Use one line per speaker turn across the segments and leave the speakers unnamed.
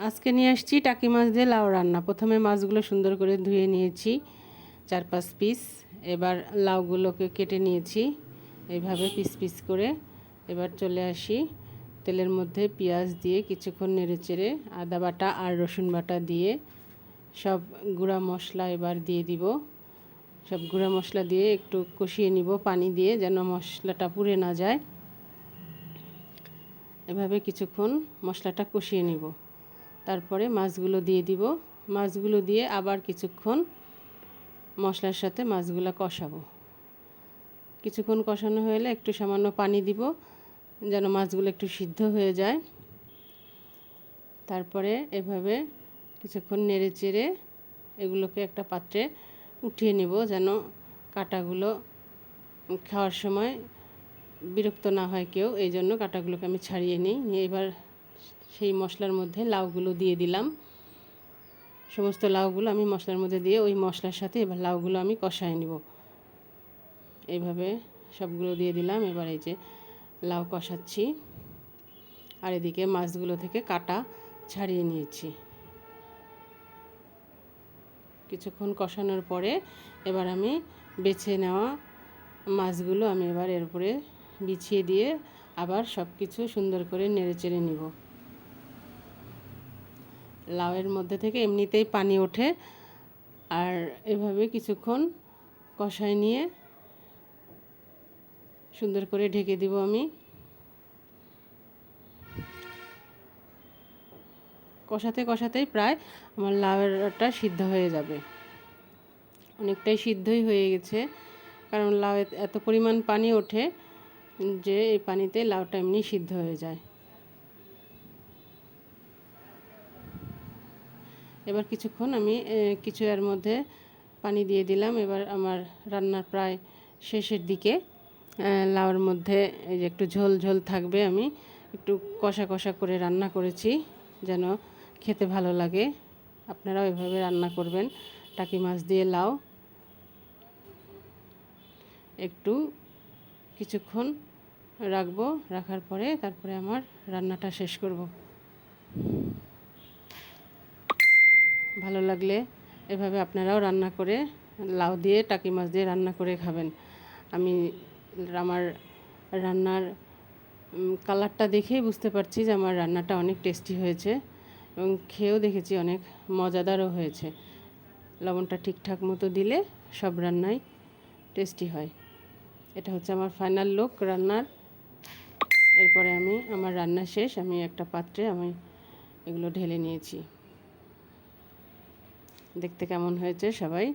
আজকে নিয়ে আসছি টাকি মাছ দিয়ে লাউ রান্না। প্রথমে মাছগুলো সুন্দর করে ধুয়ে নিয়েছি 4-5 পিস। এবার লাউগুলোকে কেটে নিয়েছি এইভাবে পিস পিস করে। এবার চলে আসি তেলের মধ্যে পেঁয়াজ দিয়ে কিছুক্ষণ নেড়েচেড়ে আদা বাটা আর রসুন বাটা দিয়ে সব গুঁড়া মশলা এবার দিয়ে দিব। সব গুঁড়া মশলা দিয়ে একটু কষিয়ে নিব পানি দিয়ে, যেন মশলাটা পুড়ে না যায়। এভাবে কিছুক্ষণ মশলাটা কষিয়ে নিব। তারপরে মাছগুলো দিয়ে দিব। মাছগুলো দিয়ে আবার কিছুক্ষণ মশলার সাথে মাছগুলো কষাবো। কিছুক্ষণ কষানো হলে একটু সামান্য পানি দিব, যেন মাছগুলো একটু সিদ্ধ হয়ে যায়। তারপরে এভাবে কিছুক্ষণ নেড়ে চেড়ে এগুলোকে একটা পাত্রে উঠিয়ে নিব, যেন কাঁটাগুলো খাওয়ার সময় বিরক্ত না হয় কেউ। এই জন্য কাঁটাগুলোকে আমি ছাড়িয়ে নিই। এবার সেই মশলার মধ্যে লাউগুলো দিয়ে দিলাম। সমস্ত লাউগুলো আমি মশলার মধ্যে দিয়ে ওই মশলার সাথে এবার লাউগুলো আমি কষায় নিব। এইভাবে সবগুলো দিয়ে দিলাম। এবার এই যে লাউ কষাচ্ছি, আর এদিকে মাছগুলো থেকে কাঁটা ছাড়িয়ে নিয়েছি। কিছুক্ষণ কষানোর পরে এবার আমি বেছে নেওয়া মাছগুলো আমি এবার এর উপরে বিছিয়ে দিয়ে আবার সব কিছু সুন্দর করে নেড়েচেড়ে নিব। লাউয়ের মধ্যে থেকে এমনিতেই পানি ওঠে, আর এভাবে কিছুক্ষণ কষায় নিয়ে সুন্দর করে ঢেকে দিব আমি। কষাতে কষাতেই প্রায় আমার লাউটা সিদ্ধ হয়ে যাবে। অনেকটাই সিদ্ধই হয়ে গেছে, কারণ লাউ এত পরিমাণ পানি ওঠে যে এই পানিতে লাউটা এমনি সিদ্ধ হয়ে যায়। এবার কিছুক্ষণ আমি কিছু এর মধ্যে পানি দিয়ে দিলাম। এবার আমার রান্নার প্রায় শেষের দিকে। লাউর মধ্যে এই যে একটু ঝোল ঝোল থাকবে, আমি একটু কষা কষা করে রান্না করেছি যেন খেতে ভালো লাগে। আপনারাও এভাবে রান্না করবেন টাকি মাছ দিয়ে লাউ। একটু কিছুক্ষণ রাখবো, রাখার পরে তারপরে আমার রান্নাটা শেষ করব। ভালো লাগলে এভাবে আপনারাও রান্না করে লাউ দিয়ে টাকি মাছ দিয়ে রান্না করে খাবেন। আমি আমার রান্নার কালারটা দেখেই বুঝতে পারছি যে আমার রান্নাটা অনেক টেস্টি হয়েছে, এবং খেয়েও দেখেছি অনেক মজাদারও হয়েছে। লবণটা ঠিকঠাক মতো দিলে সব রান্নাই টেস্টি হয়। এটা হচ্ছে আমার ফাইনাল লুক রান্নার। এরপরে আমার রান্না শেষ, আমি একটা পাত্রে এগুলো ঢেলে নিয়েছি। দেখতে কেমন হয়েছে সবাই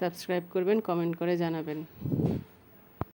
সাবস্ক্রাইব করবেন, কমেন্ট করে জানাবেন।